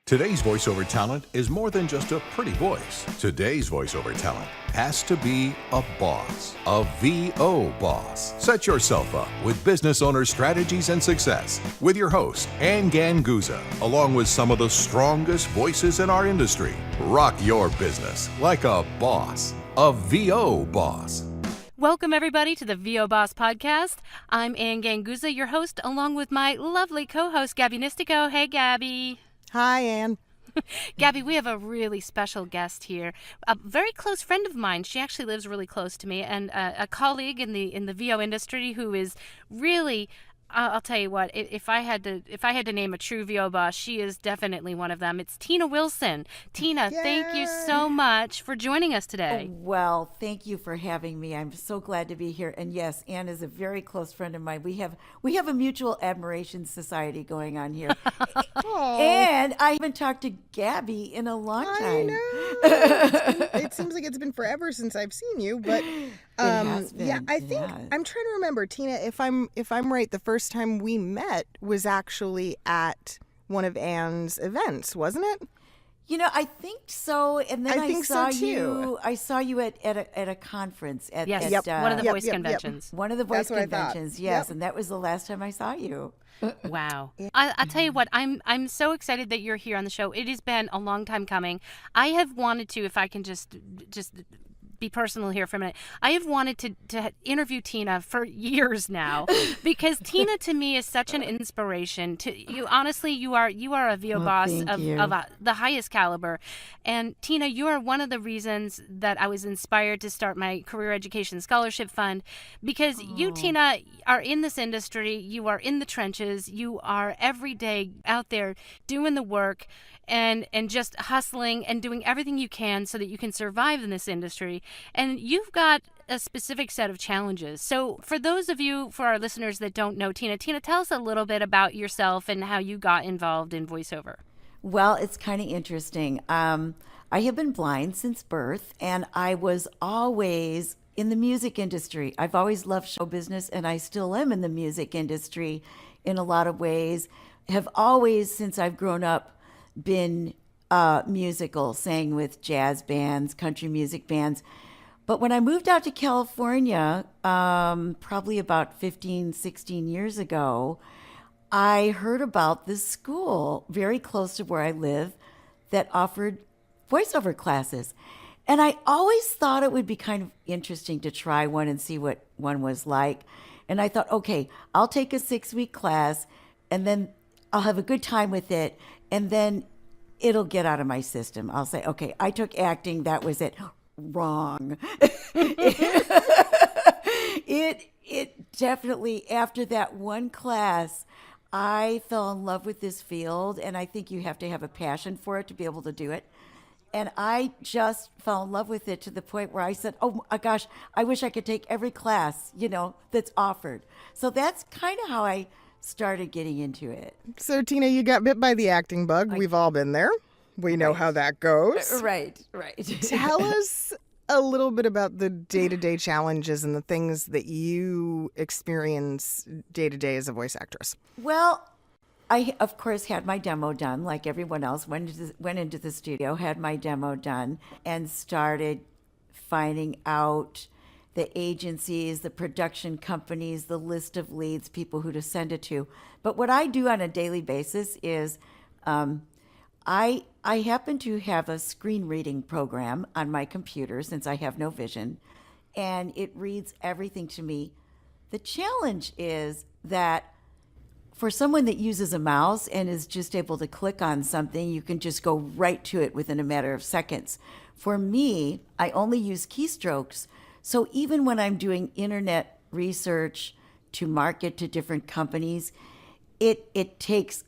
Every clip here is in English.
Today's voiceover talent is more than just a pretty voice. Today's voiceover talent has to be a boss, a VO boss. Set yourself up with business owner strategies and success with your host, Anne Ganguzza, along with some of the strongest voices in our industry. Rock your business like a boss, a VO boss. Welcome, everybody, to the B.O.S. podcast. I'm Anne Ganguzza, your host, along with my lovely co-host, Gabby Nistico. Hey, Gabby. Hi, Anne. Gabby, we have a really special guest here, a very close friend of mine. She actually lives really close to me, and a colleague in the VO industry who is really. I'll tell you what. If I had to name a true VO boss, she is definitely one of them. It's Tina Wilson. Tina, Yay! Thank you so much for joining us today. Well, thank you for having me. I'm so glad to be here. And yes, Anne is a very close friend of mine. We have a mutual admiration society going on here. And I haven't talked to Gabby in a long time. I know. It seems like it's been forever since I've seen you, but It has been. yeah, I think I'm trying to remember, Tina, if I'm right, the first time we met was actually at one of Anne's events, wasn't it? You know, I think so. And then I think saw so, too. you. I saw you at a conference at Yes, one of the Yep, voice yep, yep. conventions. one of the voice That's what I thought. conventions. Yes, Yep. and that was the last time I saw you. Wow. I'll tell you what, I'm so excited that you're here on the show. It has been a long time coming. I have wanted to, if I can just be personal here for a minute, I have wanted to interview Tina for years now because Tina to me is such an inspiration. To you, honestly, you are a VO boss thank of you. the highest caliber. And Tina, you are one of the reasons that I was inspired to start my career education scholarship fund, because you, Tina, are in this industry. You are in the trenches. You are every day out there doing the work and just hustling and doing everything you can so that you can survive in this industry. And you've got a specific set of challenges. So for those of you, for our listeners that don't know Tina, tell us a little bit about yourself and how you got involved in voiceover. Well, it's kind of interesting. I have been blind since birth, and I was always in the music industry. I've always loved show business, and I still am in the music industry in a lot of ways. Have always, since I've grown up, been musical, sang with jazz bands, country music bands. But when I moved out to California, probably about 15, 16 years ago, I heard about this school very close to where I live that offered voiceover classes. And I always thought it would be kind of interesting to try one and see what one was like. And I thought, okay, I'll take a 6-week class and then I'll have a good time with it. And then it'll get out of my system. I'll say, okay, I took acting. That was it. Wrong. It definitely, after that one class, I fell in love with this field. And I think you have to have a passion for it to be able to do it. And I just fell in love with it to the point where I said, oh my gosh, I wish I could take every class, that's offered. So that's kind of how I started getting into it. So, Tina, you got bit by the acting bug. We've all been there. We know how that goes. Right. Tell us a little bit about the day-to-day challenges and the things that you experience day-to-day as a voice actress. Well, I, of course, had my demo done like everyone else, went into the studio, had my demo done, and started finding out the agencies, the production companies, the list of leads, people who to send it to. But what I do on a daily basis is I happen to have a screen reading program on my computer since I have no vision, and it reads everything to me. The challenge is that for someone that uses a mouse and is just able to click on something, you can just go right to it within a matter of seconds. For me, I only use keystrokes. So even when I'm doing internet research to market to different companies, it takes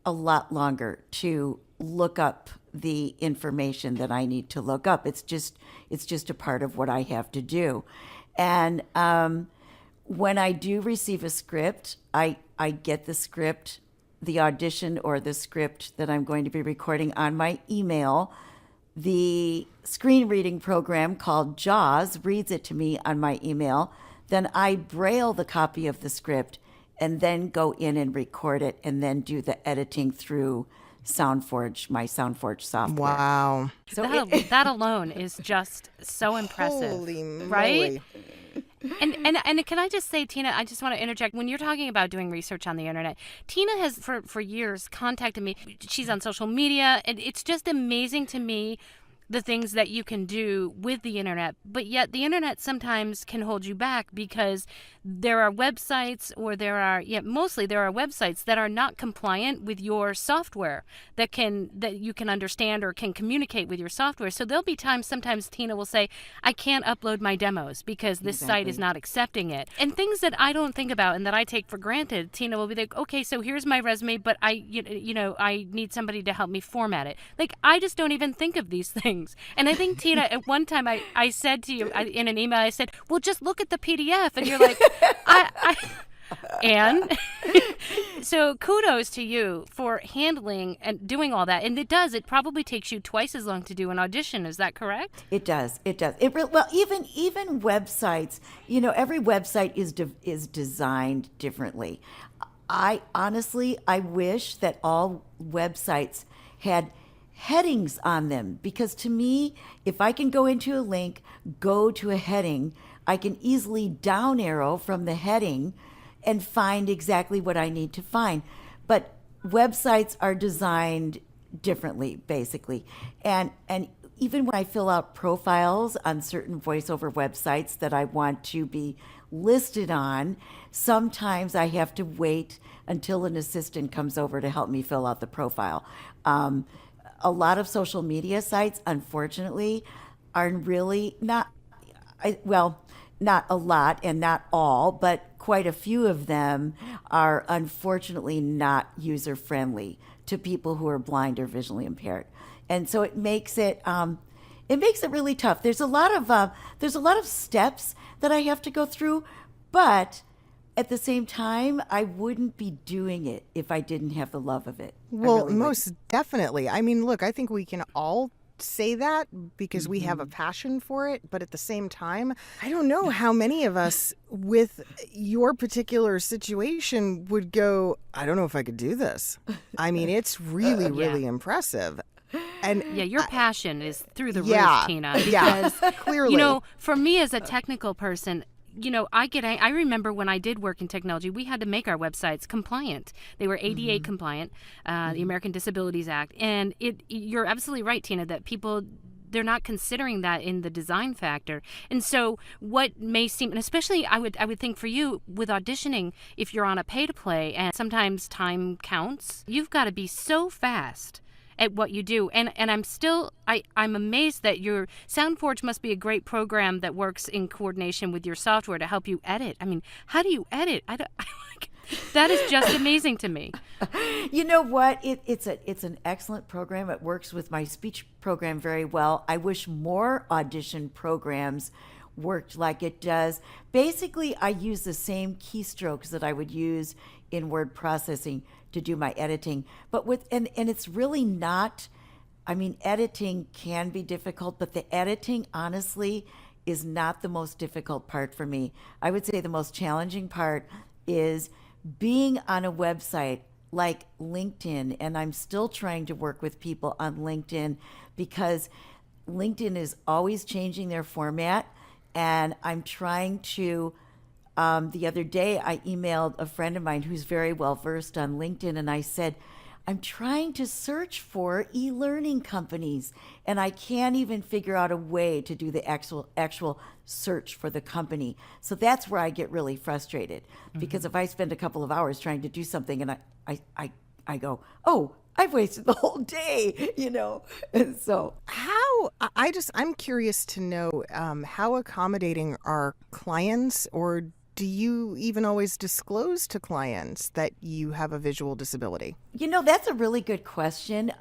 a lot longer to look up the information that I need to look up. It's just a part of what I have to do. And when I do receive a script, I get the script, the audition or the script that I'm going to be recording on my email. The screen reading program called JAWS reads it to me on my email. Then I braille the copy of the script and then go in and record it and then do the editing through SoundForge, my SoundForge software. Wow. So That alone is just so impressive, Holy moly. right? And can I just say, Tina, I just want to interject. When you're talking about doing research on the internet, Tina has for years contacted me. She's on social media, and it's just amazing to me the things that you can do with the internet, but yet the internet sometimes can hold you back because there are websites mostly there are websites that are not compliant with your software that you can understand or can communicate with your software. So there'll be times sometimes Tina will say, I can't upload my demos because this site is not accepting it. And things that I don't think about and that I take for granted, Tina will be like, okay, so here's my resume, but I need somebody to help me format it. Like, I just don't even think of these things. And I think, Tina, at one time I said to you in an email, I said, well, just look at the PDF. And you're like, and so kudos to you for handling and doing all that. And it probably takes you twice as long to do an audition. Is that correct? It does. Well, even websites, every website is designed differently. I wish that all websites had headings on them, because to me, if I can go into a link, go to a heading, I can easily down arrow from the heading and find exactly what I need to find. But websites are designed differently, basically. And even when I fill out profiles on certain voiceover websites that I want to be listed on, sometimes I have to wait until an assistant comes over to help me fill out the profile. A lot of social media sites, unfortunately, are really not a lot and not all, but quite a few of them are unfortunately not user-friendly to people who are blind or visually impaired. And so it makes it really tough. There's a lot of steps that I have to go through, but at the same time, I wouldn't be doing it if I didn't have the love of it. Well, most definitely. I mean, look, I think we can all say that because we have a passion for it. But at the same time, I don't know how many of us with your particular situation would go, I don't know if I could do this. I mean, it's really, really impressive. And your passion is through the roof, Tina. Because clearly, for me as a technical person, I remember when I did work in technology, we had to make our websites compliant. They were ADA compliant, the American Disabilities Act. And you're absolutely right, Tina, that people, they're not considering that in the design factor. And so what may seem, and especially I would think for you with auditioning, if you're on a pay-to-play and sometimes time counts, you've got to be so fast at what you do. And I'm amazed that your SoundForge must be a great program that works in coordination with your software to help you edit. I mean, how do you edit? That is just amazing to me. You know what? It's an excellent program. It works with my speech program very well. I wish more audition programs worked like it does. Basically, I use the same keystrokes that I would use in word processing to do my editing. But and it's really not, I mean, editing can be difficult, but the editing, honestly, is not the most difficult part for me. I would say the most challenging part is being on a website like LinkedIn, and I'm still trying to work with people on LinkedIn because LinkedIn is always changing their format, and I'm trying to the other day, I emailed a friend of mine who's very well versed on LinkedIn, and I said, I'm trying to search for e-learning companies, and I can't even figure out a way to do the actual search for the company. So that's where I get really frustrated, because if I spend a couple of hours trying to do something and I go, oh, I've wasted the whole day, And so I'm curious to know how accommodating are clients, or do you even always disclose to clients that you have a visual disability? That's a really good question.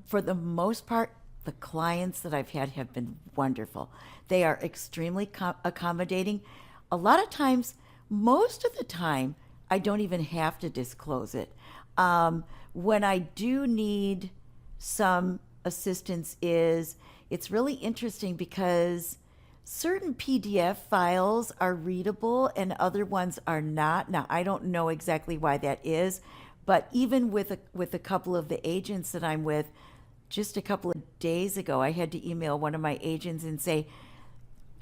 For the most part, the clients that I've had have been wonderful. They are extremely accommodating. A lot of times, most of the time, I don't even have to disclose it. When I do need some assistance it's really interesting because certain PDF files are readable and other ones are not. Now, I don't know exactly why that is, But even with a couple of the agents that I'm with, just a couple of days ago, I had to email one of my agents and say,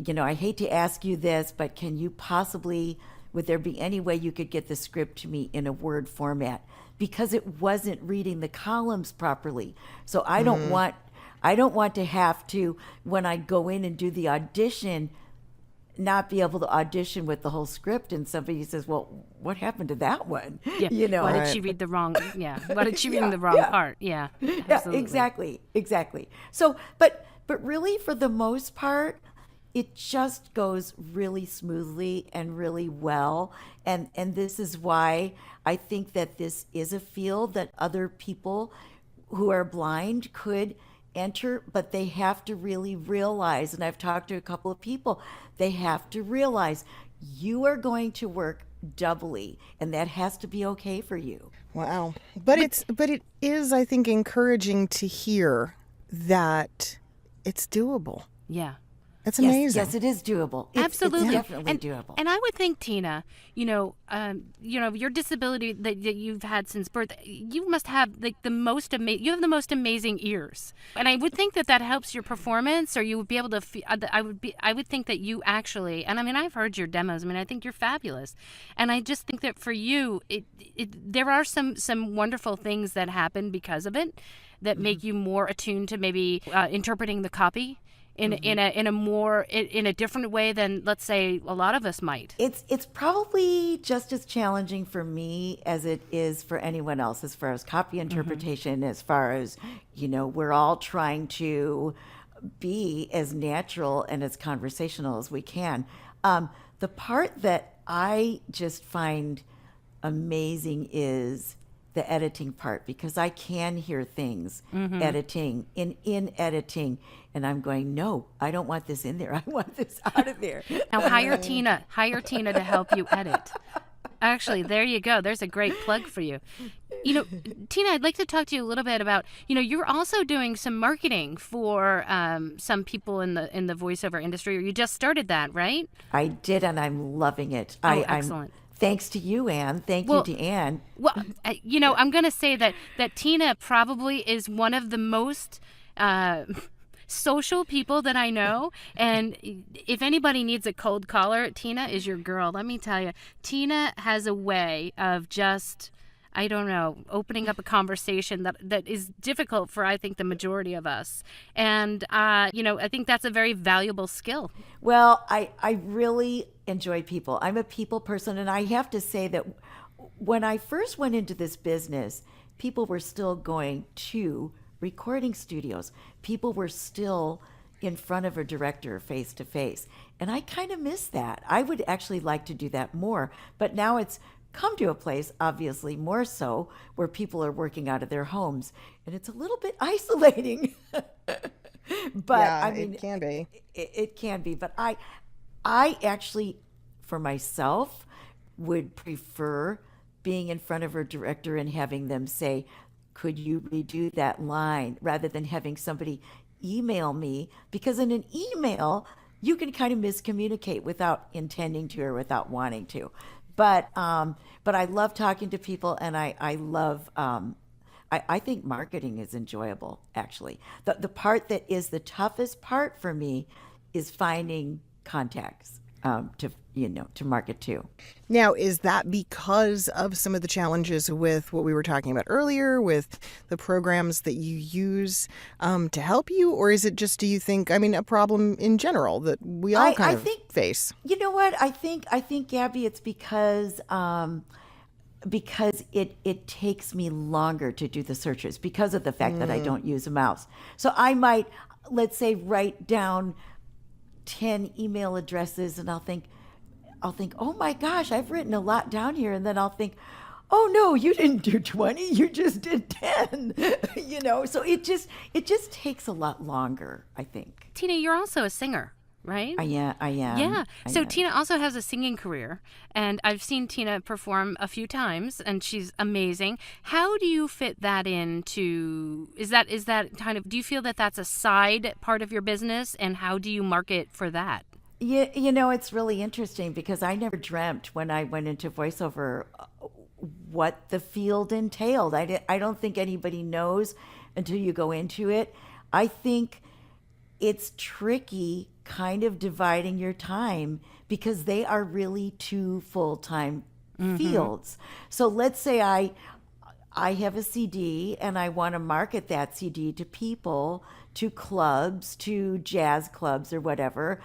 I hate to ask you this, but can you possibly, would there be any way you could get the script to me in a Word format? Because it wasn't reading the columns properly. So I don't want to have to, when I go in and do the audition, not be able to audition with the whole script, and somebody says, well, what happened to that one? Yeah. Why did she read the wrong? Yeah. Why did she read the wrong part? Yeah. Absolutely. Yeah, exactly. So, but really, for the most part, it just goes really smoothly and really well. And this is why I think that this is a field that other people who are blind could enter, but they have to really realize, and I've talked to a couple of people, they have to realize you are going to work doubly, and that has to be okay for you. Wow. But it is, I think, encouraging to hear that it's doable. Yeah. That's amazing. Yes, it is doable. Absolutely. It's definitely doable. And I would think, Tina, your disability that you've had since birth, you must have like you have the most amazing ears. And I would think that helps your performance, or you would be able to I would think that you actually, and I mean, I've heard your demos. I mean, I think you're fabulous. And I just think that for you, there are some wonderful things that happen because of it that make you more attuned to maybe interpreting the copy in a different way than, let's say, a lot of us might. It's probably just as challenging for me as it is for anyone else, as far as copy interpretation, as far as, we're all trying to be as natural and as conversational as we can. The part that I just find amazing is the editing part, because I can hear things editing in editing, and I'm going, no, I don't want this in there. I want this out of there. Now hire Tina to help you edit. Actually, there you go. There's a great plug for you. Tina, I'd like to talk to you a little bit about, you're also doing some marketing for some people in the voiceover industry, or you just started that, right? I did, and I'm loving it. Excellent. Thanks to you, Anne. Thank you to Anne. Well, I'm going to say that Tina probably is one of the most social people that I know. And if anybody needs a cold caller, Tina is your girl. Let me tell you, Tina has a way of just, I don't know, opening up a conversation that is difficult for, I think, the majority of us. And, I think that's a very valuable skill. Well, I really enjoy people. I'm a people person, and I have to say that when I first went into this business, people were still going to recording studios. People were still in front of a director face to face. And I kind of miss that. I would actually like to do that more. But now it's come to a place, obviously more so, where people are working out of their homes. And it's a little bit isolating. But yeah, I mean, it can be. It can be. But I actually, for myself, would prefer being in front of a director and having them say, could you redo that line, rather than having somebody email me, because in an email, you can kind of miscommunicate without intending to or without wanting to. But I love talking to people, and I love, I think marketing is enjoyable, actually. The part that is the toughest part for me is finding contacts to market to. Now, is that because of some of the challenges with what we were talking about earlier, with the programs that you use to help you, or is it just, do you think, a problem in general that we all face? You know what? I think, Gabby, it's because it takes me longer to do the searches because of the fact that I don't use a mouse. So I might, let's say, write down 10 email addresses, and I'll think, oh my gosh, I've written a lot down here. And then I'll think, oh no, you didn't do 20, you just did 10. So it just takes a lot longer, I think. Tina, you're also a singer, right? I am. Yeah. So Tina also has a singing career, and I've seen Tina perform a few times, and she's amazing. How do you fit that into, is that kind of, do you feel that that's a side part of your business, and how do you market for that? Yeah, it's really interesting, because I never dreamt when I went into voiceover what the field entailed. I don't think anybody knows until you go into it. I think it's tricky kind of dividing your time because they are really two full-time fields. So let's say I have a CD and I want to market that CD to people, to clubs, to jazz clubs or whatever.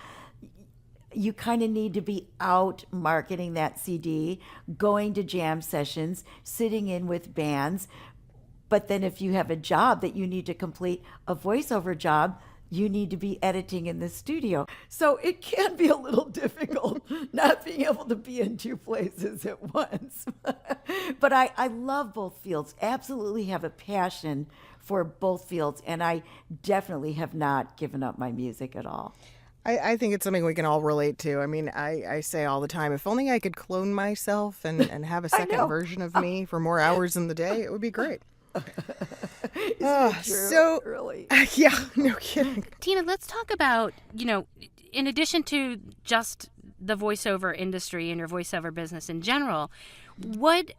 You kind of need to be out marketing that CD, going to jam sessions, sitting in with bands. But then if you have a job that you need to complete, a voiceover job, you need to be editing in the studio. So it can be a little difficult not being able to be in two places at once. But I love both fields, absolutely have a passion for both fields, and I definitely have not given up my music at all. I think it's something we can all relate to. I mean, I say all the time, if only I could clone myself and have a second version of me for more hours in the day, it would be great. So really, yeah, no kidding. Tina, let's talk about, in addition to just the voiceover industry and your voiceover business in general, what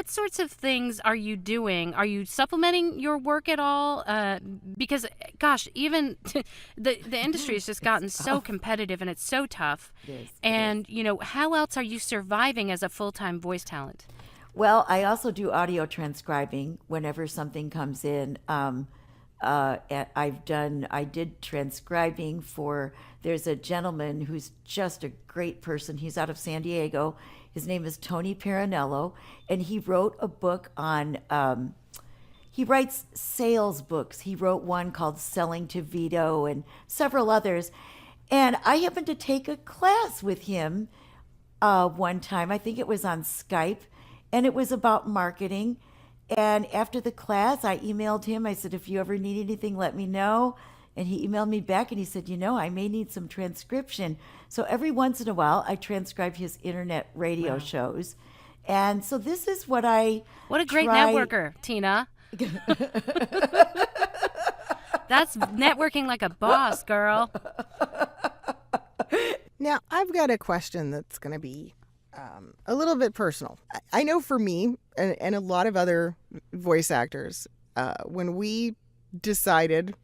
sorts of things are you doing? Are you supplementing your work at all? Because, gosh, even the industry has just gotten so competitive and it's so tough. And, how else are you surviving as a full-time voice talent? Well, I also do audio transcribing whenever something comes in. I did transcribing for, there's a gentleman who's just a great person. He's out of San Diego. His name is Tony Paranello, and he wrote a book on, he writes sales books. He wrote one called Selling to Vito and several others. And I happened to take a class with him one time. I think it was on Skype, and it was about marketing. And after the class, I emailed him. I said, if you ever need anything, let me know. And he emailed me back and he said, I may need some transcription. So every once in a while, I transcribe his internet radio shows. And so this is what I What a great networker, Tina. That's networking like a boss, girl. Now, I've got a question that's going to be a little bit personal. I know for me and a lot of other voice actors, when we decided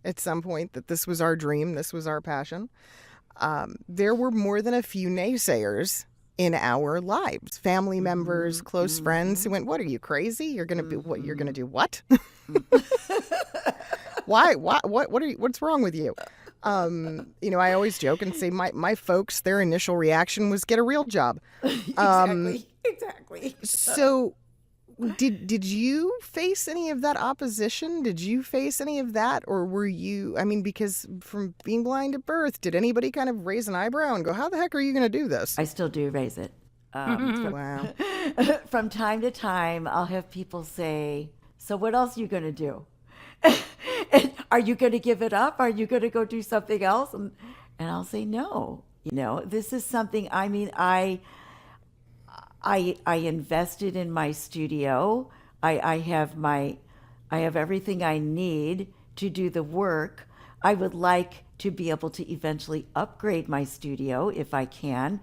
at some point that this was our dream, this was our passion, there were more than a few naysayers in our lives. Family members, close friends who went, "What, are you crazy? You're going to be what? You're going to do what? Why? What's wrong with you?" I always joke and say my folks, their initial reaction was get a real job. Exactly. So did you face any of that opposition? Did you face any of that? Or were you, because from being blind at birth, did anybody kind of raise an eyebrow and go, how the heck are you going to do this? I still do raise it. Wow. From time to time, I'll have people say, so what else are you going to do? Are you going to give it up? Are you going to go do something else? And I'll say, no. This is something, I invested in my studio. I have everything I need to do the work. I would like to be able to eventually upgrade my studio if I can.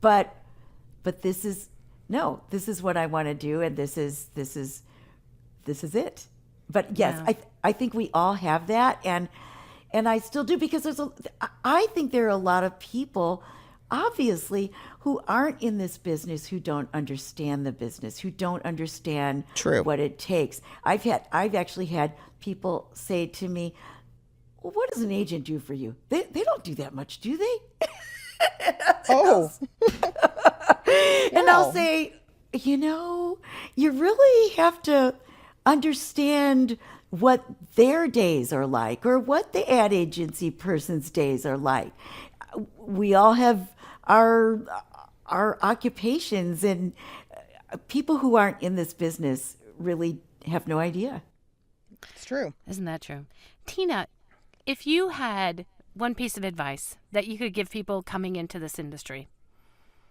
But this is what I want to do, and this is it. But yes, Yeah. I think we all have that, and I still do, because I think there are a lot of people, obviously, who aren't in this business, who don't understand the business, who don't understand what it takes. I've actually had people say to me, well, what does an agent do for you? They don't do that much, do they? Oh. And I'll say, you really have to understand what their days are like, or what the ad agency person's days are like. We all have our occupations, and people who aren't in this business really have no idea. It's true. Isn't that true? Tina, if you had one piece of advice that you could give people coming into this industry,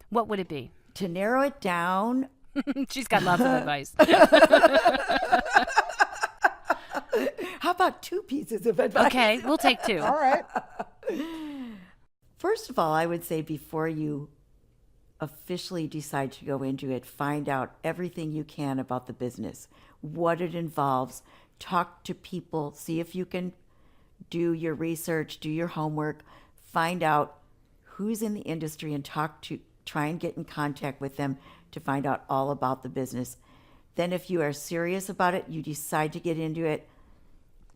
what would it be? To narrow it down. She's got lots of advice. How about two pieces of advice? Okay, we'll take two. All right. First of all, I would say before you officially decide to go into it, find out everything you can about the business, what it involves, talk to people, see if you can do your research, do your homework, find out who's in the industry and try and get in contact with them to find out all about the business. Then if you are serious about it, you decide to get into it,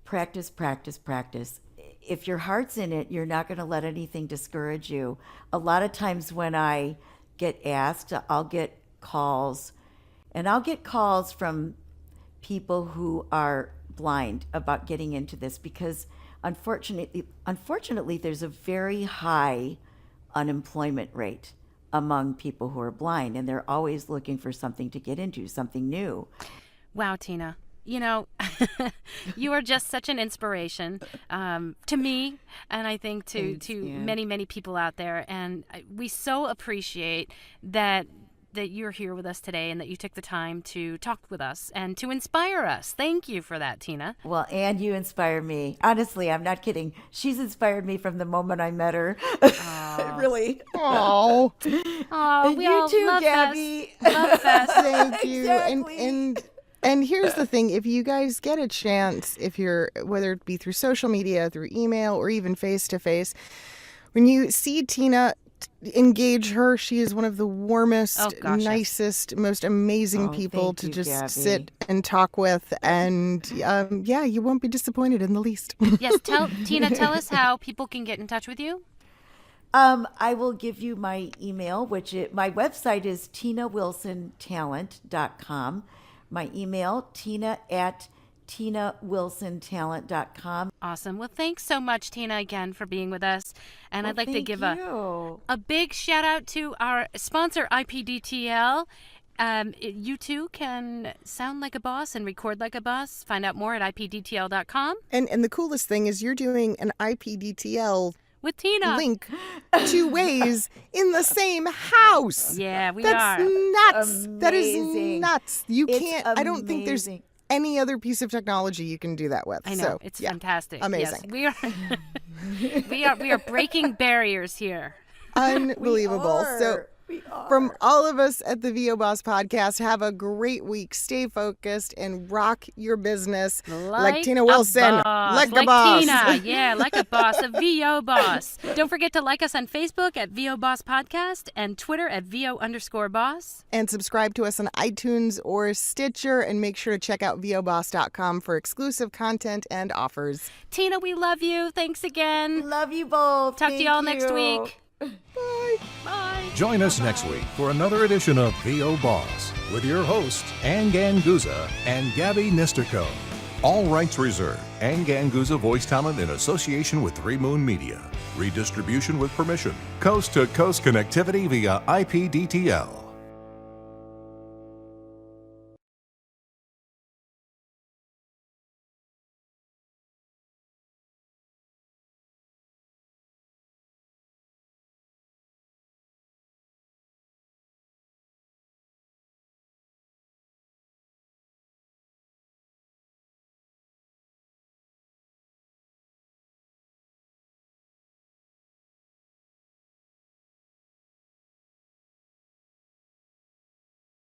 practice, practice, practice. If your heart's in it, you're not going to let anything discourage you. A lot of times when I get asked, I'll get calls, and I'll get calls from people who are blind about getting into this because unfortunately there's a very high unemployment rate among people who are blind, and they're always looking for something to get into, something new. Wow, Tina. You know, you are just such an inspiration to me, and I think to many, many people out there. And we so appreciate that you're here with us today and that you took the time to talk with us and to inspire us. Thank you for that, Tina. Well, Anne, you inspire me. Honestly, I'm not kidding. She's inspired me from the moment I met her. Really. Oh, Oh, we you all too, love Gabby. Fest. Love Fest. thank you. Exactly. And here's the thing, if you guys get a chance, whether it be through social media, through email, or even face to face, when you see Tina, engage her. She is one of the warmest, nicest, most amazing people to just Gabby. sit and talk with. And you won't be disappointed in the least. Yes, Tina, tell us how people can get in touch with you. I will give you my email, my website is tinawilsontalent.com. My email, tina@tinawilsontalent.com. Awesome. Well, thanks so much, Tina, again for being with us. And I'd like to give you. a big shout out to our sponsor, IPDTL. You too can sound like a boss and record like a boss. Find out more at ipdtl.com. And the coolest thing is you're doing an IPDTL with Tina. link 2 ways in the same house. Yeah, we That's are. nuts. That is Amazing. nuts. You It's can't. I don't think there's amazing. any other piece of technology you can do that with. I know. So, It's yeah, fantastic. amazing. Yes, we are breaking barriers here. Unbelievable. So We are. from all of us at the V.O.S. podcast, have a great week. Stay focused and rock your business like Tina Wilson. Like a boss. Tina, yeah, like a boss, a VO boss. Don't forget to like us on Facebook at VO Boss Podcast and Twitter at VO_boss. And subscribe to us on iTunes or Stitcher, and make sure to check out VOBoss.com for exclusive content and offers. Tina, we love you. Thanks again. Love you both. Talk to Thank y'all next you. week. Bye. Bye. Join us next week for another edition of V.O.S. with your hosts, Anne Ganguzza and Gabby Nisterko. All rights reserved. Anne Ganguzza voice talent in association with 3 Moon Media. Redistribution with permission. Coast to coast connectivity via IPDTL.